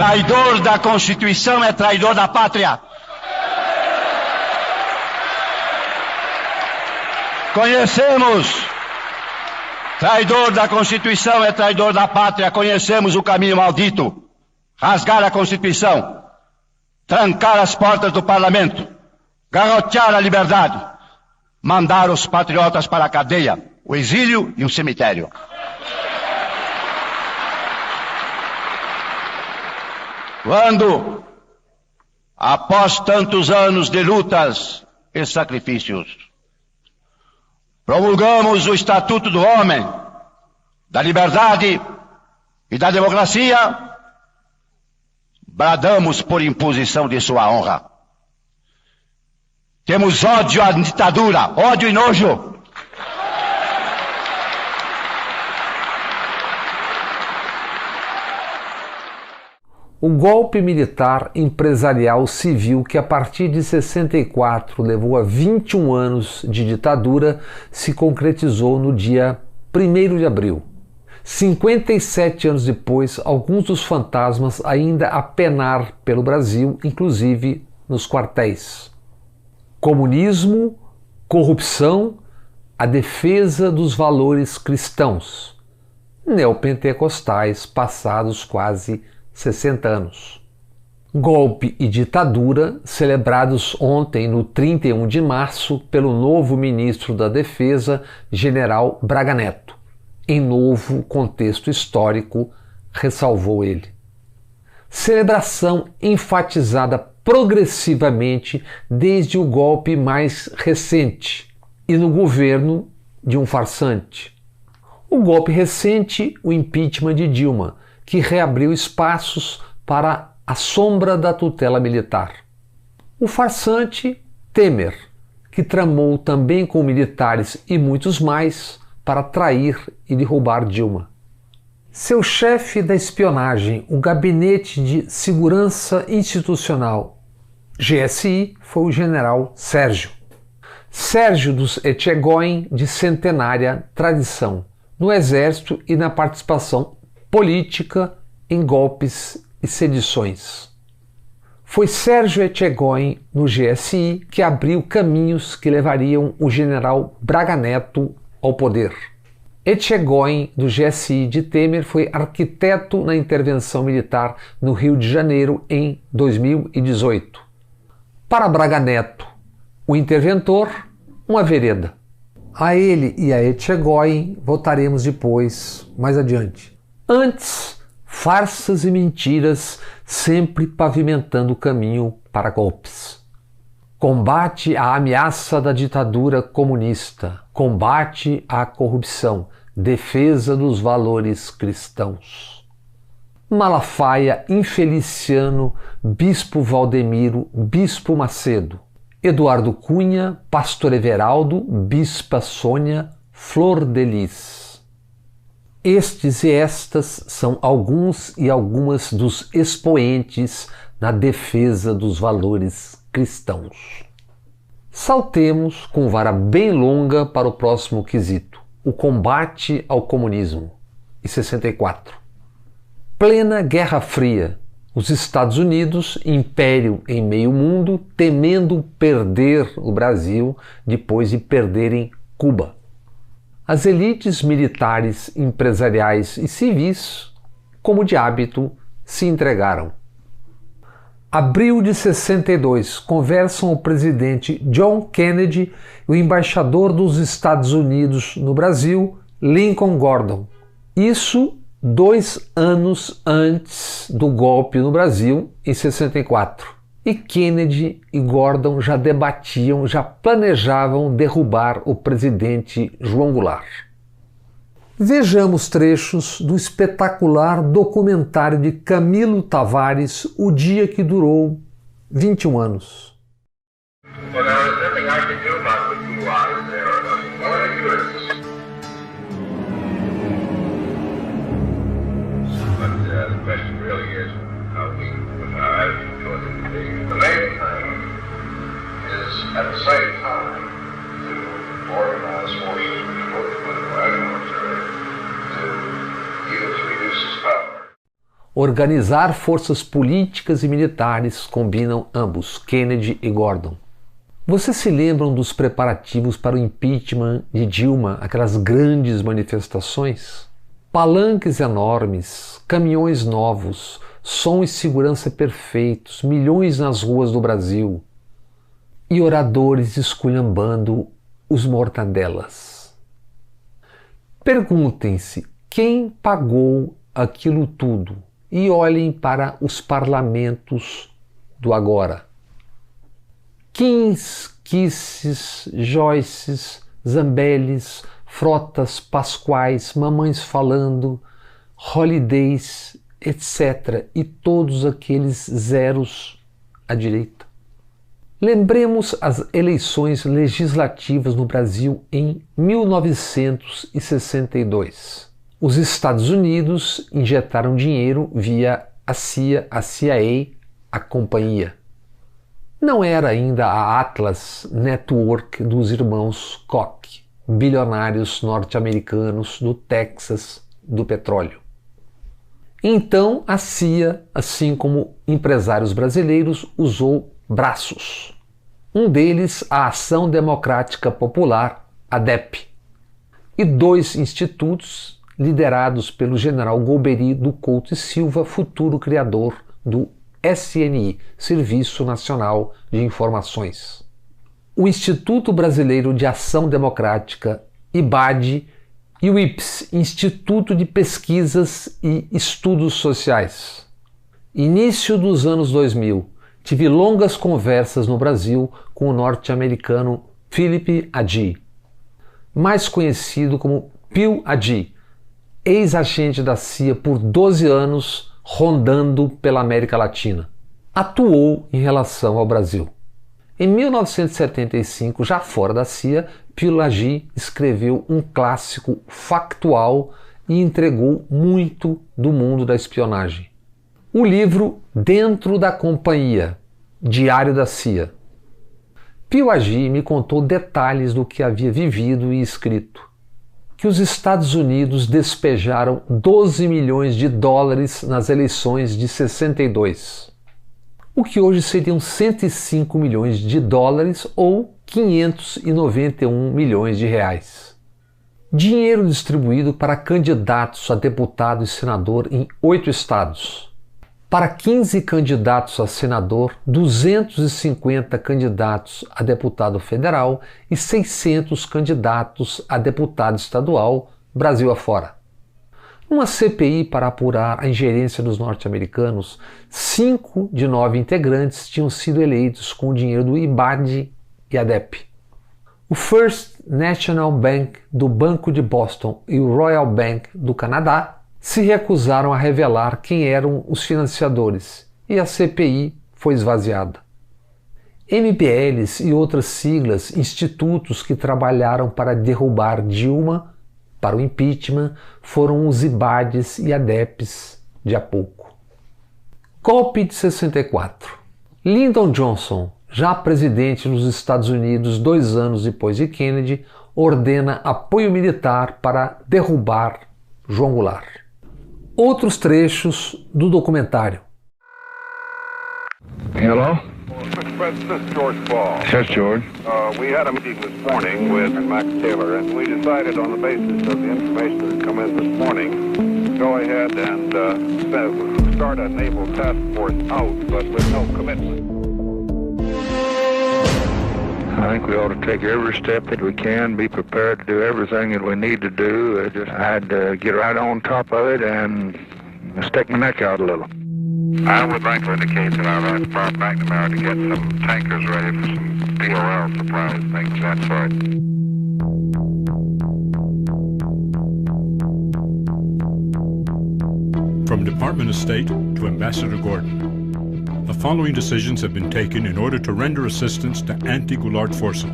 Traidor da Constituição é traidor da pátria. Conhecemos. Traidor da Constituição é traidor da pátria. Conhecemos o caminho maldito. Rasgar a Constituição. Trancar as portas do Parlamento. Garrotear a liberdade. Mandar os patriotas para a cadeia, o exílio e o cemitério. Quando, após tantos anos de lutas e sacrifícios, promulgamos o Estatuto do Homem, da Liberdade e da Democracia, bradamos por imposição de sua honra. Temos ódio à ditadura, ódio e nojo. O golpe militar empresarial civil que a partir de 64 levou a 21 anos de ditadura se concretizou no dia 1º de abril. 57 anos depois, alguns dos fantasmas ainda a penar pelo Brasil, inclusive nos quartéis. Comunismo, corrupção, a defesa dos valores cristãos, neopentecostais passados quase 60 anos. Golpe e ditadura celebrados ontem, no 31 de março, pelo novo ministro da Defesa, General Braga Neto, em novo contexto histórico, ressalvou ele. Celebração enfatizada progressivamente desde o golpe mais recente e no governo de um farsante. O golpe recente, o impeachment de Dilma, que reabriu espaços para a sombra da tutela militar. O farsante Temer, que tramou também com militares e muitos mais para trair e derrubar Dilma. Seu chefe da espionagem, o Gabinete de Segurança Institucional, GSI, foi o general Sérgio. Sérgio dos Etchegóin, de centenária tradição no Exército e na participação política em golpes e sedições. Foi Sérgio Etchegóin, no GSI, que abriu caminhos que levariam o general Braga Neto ao poder. Etchegóin, do GSI de Temer, foi arquiteto na intervenção militar no Rio de Janeiro em 2018. Para Braga Neto, o interventor, uma vereda. A ele e a Etchegóin votaremos depois, mais adiante. Antes, farsas e mentiras, sempre pavimentando o caminho para golpes. Combate à ameaça da ditadura comunista, combate à corrupção, defesa dos valores cristãos. Malafaia, Infeliciano, Bispo Valdemiro, Bispo Macedo, Eduardo Cunha, Pastor Everaldo, Bispa Sônia, Flor de Lis. Estes e estas são alguns e algumas dos expoentes na defesa dos valores cristãos. Saltemos com vara bem longa para o próximo quesito, o combate ao comunismo, em 64. Plena Guerra Fria, os Estados Unidos, império em meio mundo, temendo perder o Brasil depois de perderem Cuba. As elites militares, empresariais e civis, como de hábito, se entregaram. Abril de 62, conversam o presidente John Kennedy e o embaixador dos Estados Unidos no Brasil, Lincoln Gordon. Isso 2 anos antes do golpe no Brasil, em 64. E Kennedy e Gordon já debatiam, já planejavam derrubar o presidente João Goulart. Vejamos trechos do espetacular documentário de Camilo Tavares, O Dia que Durou 21 anos. At the same time, to organize forces which work with the military to use reduce its power. Organizar forças políticas e militares combinam ambos, Kennedy e Gordon. Vocês se lembram dos preparativos para o impeachment de Dilma, aquelas grandes manifestações? Palanques enormes, caminhões novos, som e segurança perfeitos, milhões nas ruas do Brasil e oradores esculhambando os mortadelas. Perguntem-se quem pagou aquilo tudo e olhem para os parlamentos do agora. Kins, Kisses, Joyces, Zambellis, Frotas, Pascoais, Mamães Falando, Holidays, etc. E todos aqueles zeros à direita. Lembremos as eleições legislativas no Brasil em 1962. Os Estados Unidos injetaram dinheiro via a CIA, a companhia. Não era ainda a Atlas Network dos irmãos Koch, bilionários norte-americanos do Texas do petróleo. Então a CIA, assim como empresários brasileiros, usou braços. Um deles, a Ação Democrática Popular, ADEP, e 2 institutos liderados pelo general Golbery do Couto e Silva, futuro criador do SNI, Serviço Nacional de Informações. O Instituto Brasileiro de Ação Democrática, IBAD, e o IPS, Instituto de Pesquisas e Estudos Sociais. Início dos anos 2000, tive longas conversas no Brasil com o norte-americano Philip Agee, mais conhecido como Phil Agee, ex-agente da CIA por 12 anos, rondando pela América Latina. Atuou em relação ao Brasil. Em 1975, já fora da CIA, Phil Agee escreveu um clássico factual e entregou muito do mundo da espionagem. O livro Dentro da Companhia, Diário da CIA. Phil Agee me contou detalhes do que havia vivido e escrito. Que os Estados Unidos despejaram 12 milhões de dólares nas eleições de 62, o que hoje seriam 105 milhões de dólares ou 591 milhões de reais. Dinheiro distribuído para candidatos a deputado e senador em 8 estados. Para 15 candidatos a senador, 250 candidatos a deputado federal e 600 candidatos a deputado estadual, Brasil afora. Numa CPI para apurar a ingerência dos norte-americanos, 5 de 9 integrantes tinham sido eleitos com o dinheiro do IBAD e ADEP. O First National Bank do Banco de Boston e o Royal Bank do Canadá se recusaram a revelar quem eram os financiadores e a CPI foi esvaziada. MBLs e outras siglas, institutos que trabalharam para derrubar Dilma para o impeachment, foram os IBADs e ADEPs de a pouco. Golpe de 64. Lyndon Johnson, já presidente dos Estados Unidos 2 anos depois de Kennedy, ordena apoio militar para derrubar João Goulart. Outros trechos do documentário. Hello? Mr. President, this is George Ball. Yes, George. We had a meeting this morning with Max Taylor, and we decided on the basis of the information that had come in this morning, to go ahead and start a naval task force out, but with no commitment. I think we ought to take every step that we can, be prepared to do everything that we need to do. I'd get right on top of it and stick my neck out a little. I would like to indicate that I'd like to fire McNamara to get some tankers ready for some POL supplies, things of that sort. From Department of State to Ambassador Gordon, the following decisions have been taken in order to render assistance to anti-Goulart forces.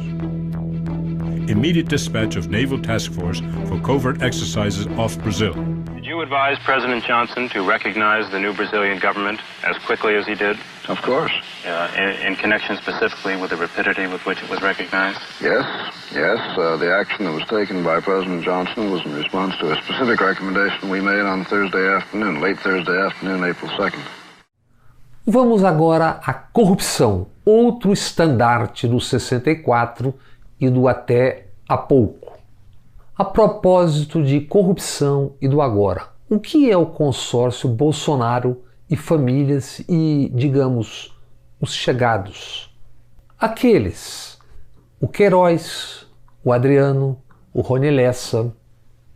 immediate dispatch of naval task force for covert exercises off Brazil. Did you advise President Johnson to recognize the new Brazilian government as quickly as he did? Of course. In connection specifically with the rapidity with which it was recognized? Yes. The action that was taken by President Johnson was in response to a specific recommendation we made on Thursday afternoon, late Thursday afternoon, April 2nd. Vamos agora à corrupção, outro estandarte do 64 e do até há pouco. A propósito de corrupção e do agora, o que é o consórcio Bolsonaro e famílias e, digamos, os chegados? Aqueles, o Queiroz, o Adriano, o Rony Lessa,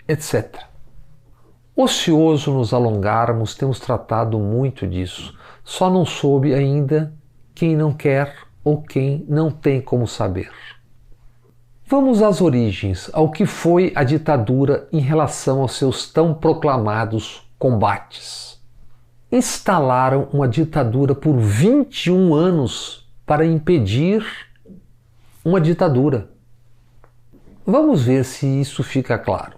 etc. Ocioso nos alongarmos, temos tratado muito disso. Só não soube ainda quem não quer ou quem não tem como saber. Vamos às origens, ao que foi a ditadura em relação aos seus tão proclamados combates. Instalaram uma ditadura por 21 anos para impedir uma ditadura. Vamos ver se isso fica claro.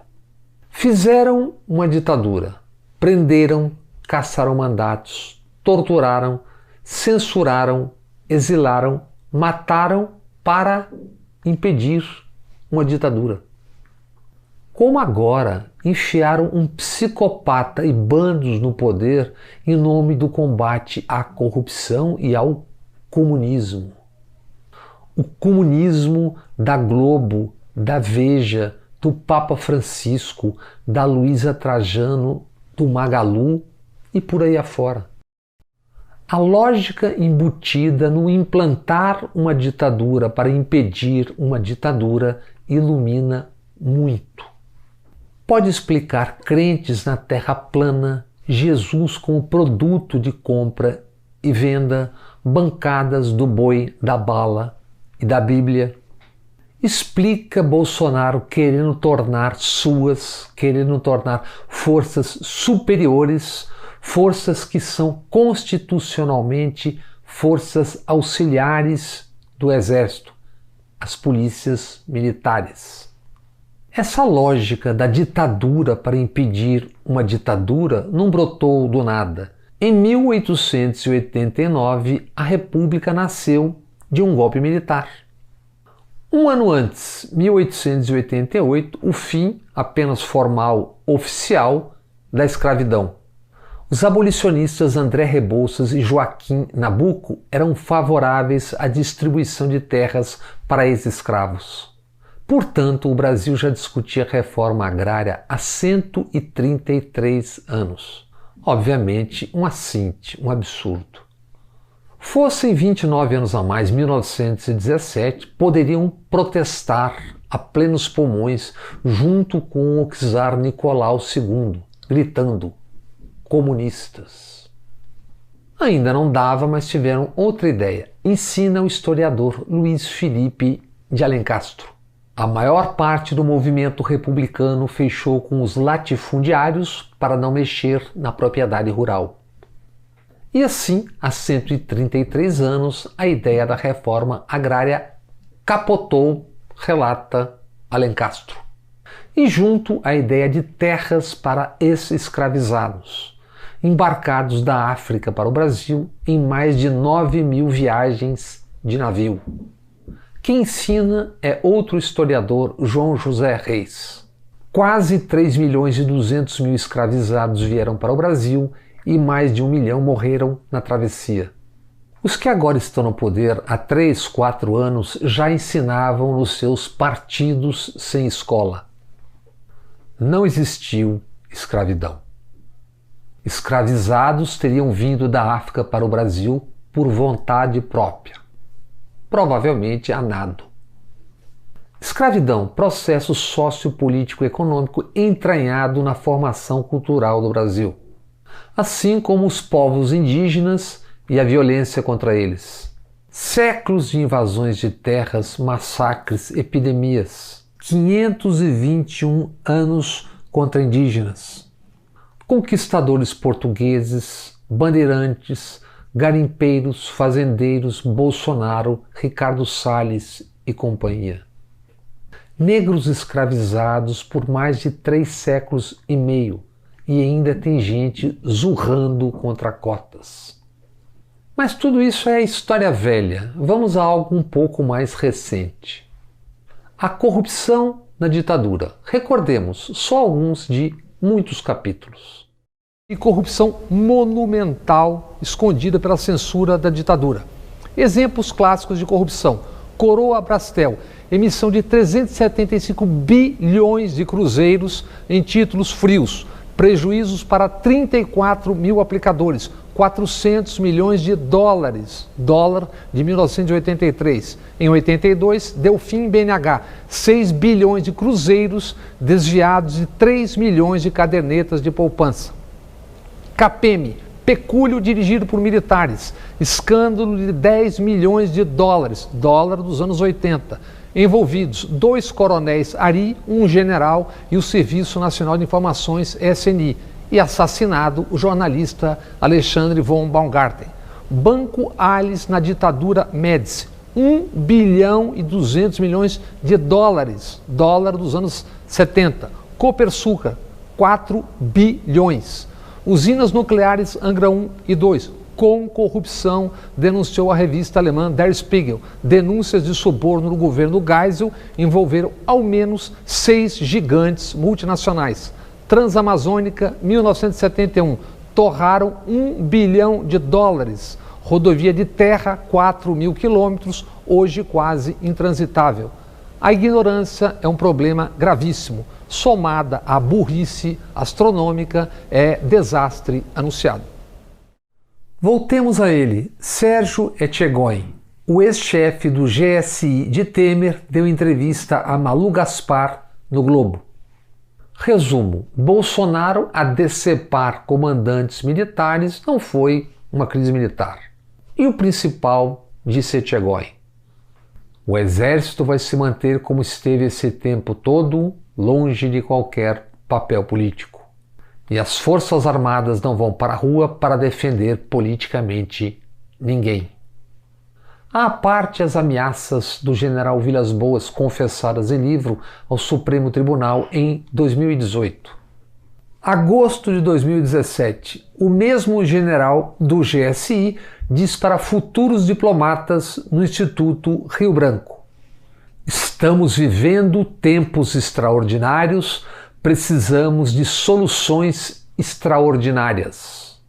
Fizeram uma ditadura, prenderam, caçaram mandatos, torturaram, censuraram, exilaram, mataram para impedir uma ditadura. Como agora enfiaram um psicopata e bandos no poder em nome do combate à corrupção e ao comunismo. O comunismo da Globo, da Veja, do Papa Francisco, da Luísa Trajano, do Magalu e por aí afora. A lógica embutida no implantar uma ditadura para impedir uma ditadura ilumina muito. Pode explicar crentes na terra plana, Jesus como produto de compra e venda, bancadas do boi, da bala e da Bíblia. Explica Bolsonaro querendo tornar forças superiores, forças que são constitucionalmente forças auxiliares do Exército, as polícias militares. Essa lógica da ditadura para impedir uma ditadura não brotou do nada. Em 1889, a República nasceu de um golpe militar. Um ano antes, 1888, o fim, apenas formal, oficial, da escravidão. Os abolicionistas André Rebouças e Joaquim Nabuco eram favoráveis à distribuição de terras para ex-escravos. Portanto, o Brasil já discutia reforma agrária há 133 anos. Obviamente, um assinte, um absurdo. Fossem 29 anos a mais, 1917, poderiam protestar a plenos pulmões junto com o czar Nicolau II, gritando: comunistas. Ainda não dava, mas tiveram outra ideia. Ensina o historiador Luiz Felipe de Alencastro. A maior parte do movimento republicano fechou com os latifundiários para não mexer na propriedade rural. E assim, há 133 anos, a ideia da reforma agrária capotou, relata Alencastro. E junto a ideia de terras para ex-escravizados, embarcados da África para o Brasil em mais de 9.000 viagens de navio. Quem ensina é outro historiador, João José Reis. Quase 3.200.000 escravizados vieram para o Brasil e mais de 1 milhão morreram na travessia. Os que agora estão no poder há 3, 4 anos já ensinavam nos seus partidos sem escola. Não existiu escravidão. Escravizados teriam vindo da África para o Brasil por vontade própria, provavelmente a nado. Escravidão, processo sociopolítico-econômico entranhado na formação cultural do Brasil, assim como os povos indígenas e a violência contra eles. Séculos de invasões de terras, massacres, epidemias. 521 anos contra indígenas. Conquistadores portugueses, bandeirantes, garimpeiros, fazendeiros, Bolsonaro, Ricardo Salles e companhia. negros escravizados por mais de 3 séculos e meio, e ainda tem gente zurrando contra cotas. Mas tudo isso é história velha. Vamos a algo um pouco mais recente. A corrupção na ditadura. Recordemos só alguns de muitos capítulos. E corrupção monumental escondida pela censura da ditadura. Exemplos clássicos de corrupção: Coroa Brastel, emissão de 375 bilhões de cruzeiros em títulos frios, prejuízos para 34 mil aplicadores, 400 milhões de dólares, dólar de 1983. Em 82, Delfim BNH, 6 bilhões de cruzeiros desviados de 3 milhões de cadernetas de poupança. Capeme, pecúlio dirigido por militares, escândalo de 10 milhões de dólares, dólar dos anos 80. Envolvidos 2 coronéis Ari, um general e o Serviço Nacional de Informações, SNI. E assassinado o jornalista Alexandre von Baumgarten. Banco Alice na ditadura Médici, 1 bilhão e 200 milhões de dólares, dólar dos anos 70. Copersucar, 4 bilhões. Usinas nucleares Angra 1 e 2, com corrupção, denunciou a revista alemã Der Spiegel. Denúncias de suborno no governo Geisel envolveram ao menos 6 gigantes multinacionais. Transamazônica, 1971, torraram 1 bilhão de dólares. Rodovia de terra, 4 mil quilômetros, hoje quase intransitável. A ignorância é um problema gravíssimo. Somada à burrice astronômica, é desastre anunciado. Voltemos a ele. Sérgio Etchegoyen, o ex-chefe do GSI de Temer, deu entrevista a Malu Gaspar no Globo. Resumo: Bolsonaro a decepar comandantes militares não foi uma crise militar. E o principal, disse Etchegoyen: o exército vai se manter como esteve esse tempo todo, longe de qualquer papel político. E as forças armadas não vão para a rua para defender politicamente ninguém. À parte as ameaças do general Vilas Boas confessadas em livro ao Supremo Tribunal em 2018. Agosto de 2017, o mesmo general do GSI diz para futuros diplomatas no Instituto Rio Branco: estamos vivendo tempos extraordinários, precisamos de soluções extraordinárias.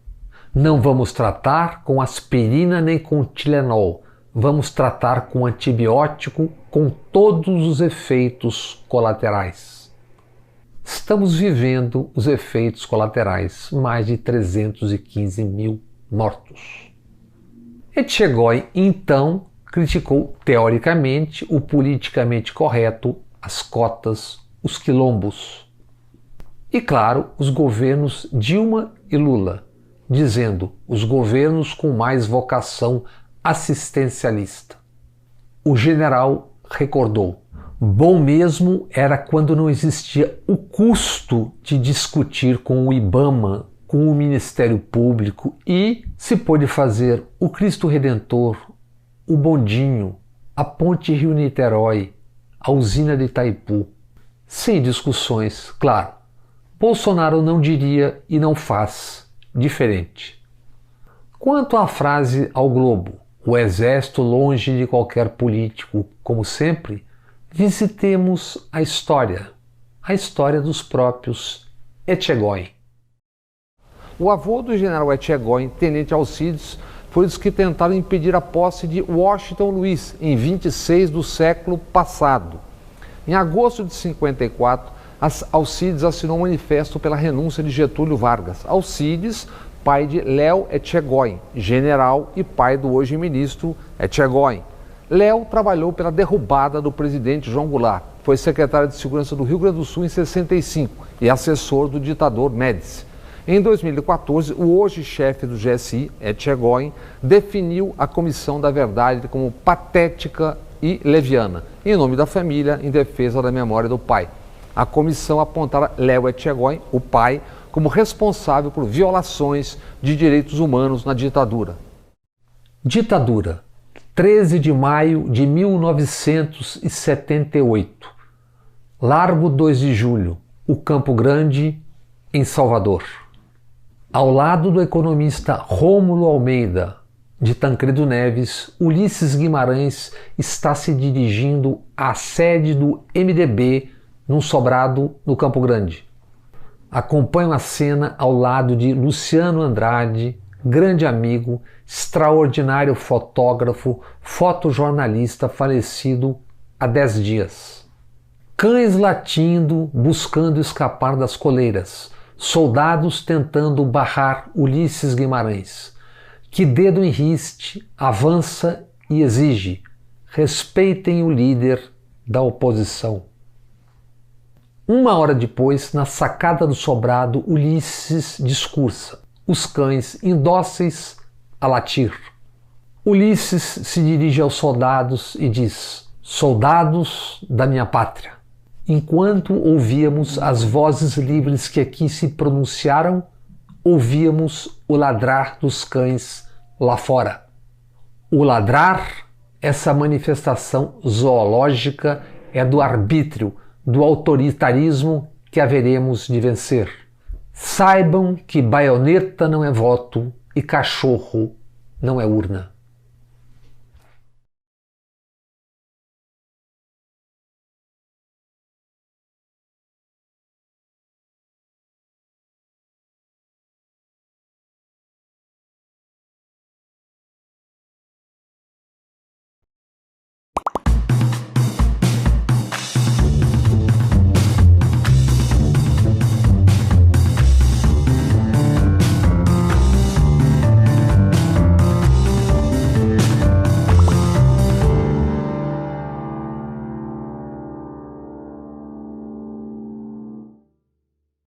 Não vamos tratar com aspirina nem com Tilenol. Vamos tratar com antibiótico com todos os efeitos colaterais. Estamos vivendo os efeitos colaterais, mais de 315 mil mortos. Etchegoyen, então, criticou teoricamente o politicamente correto, as cotas, os quilombos. E, claro, os governos Dilma e Lula, dizendo os governos com mais vocação assistencialista. O general recordou: bom mesmo era quando não existia o custo de discutir com o IBAMA, com o Ministério Público e se pôde fazer o Cristo Redentor, o bondinho, a ponte Rio-Niterói, a usina de Itaipu. Sem discussões, claro. Bolsonaro não diria e não faz diferente. Quanto à frase ao Globo, o exército longe de qualquer político, como sempre, visitemos a história dos próprios Etchegoyen. O avô do general Etchegoyen, tenente Alcides, foi dos que tentaram impedir a posse de Washington Luiz em 26 do século passado. Em agosto de 54, Alcides assinou um manifesto pela renúncia de Getúlio Vargas. Alcides, pai de Léo Etchegoyen, general e pai do hoje ministro Etchegoyen. Léo trabalhou pela derrubada do presidente João Goulart, foi secretário de Segurança do Rio Grande do Sul em 65 e assessor do ditador Médici. Em 2014, o hoje chefe do GSI, Etchegoyen, definiu a Comissão da Verdade como patética e leviana, em nome da família, em defesa da memória do pai. A comissão apontara Léo Etchegoyen, o pai, como responsável por violações de direitos humanos na ditadura. Ditadura, 13 de maio de 1978. Largo 2 de Julho, o Campo Grande, em Salvador. Ao lado do economista Rômulo Almeida, de Tancredo Neves, Ulisses Guimarães está se dirigindo à sede do MDB num sobrado no Campo Grande. Acompanho a cena ao lado de Luciano Andrade, grande amigo, extraordinário fotógrafo, fotojornalista falecido há 10 dias. Cães latindo, buscando escapar das coleiras. Soldados tentando barrar Ulisses Guimarães, que dedo em riste avança e exige: respeitem o líder da oposição. 1 hora depois, na sacada do sobrado, Ulisses discursa, os cães indóceis a latir. Ulisses se dirige aos soldados e diz: soldados da minha pátria. Enquanto ouvíamos as vozes livres que aqui se pronunciaram, ouvíamos o ladrar dos cães lá fora. O ladrar, essa manifestação zoológica, é do arbítrio, do autoritarismo que haveremos de vencer. Saibam que baioneta não é voto e cachorro não é urna.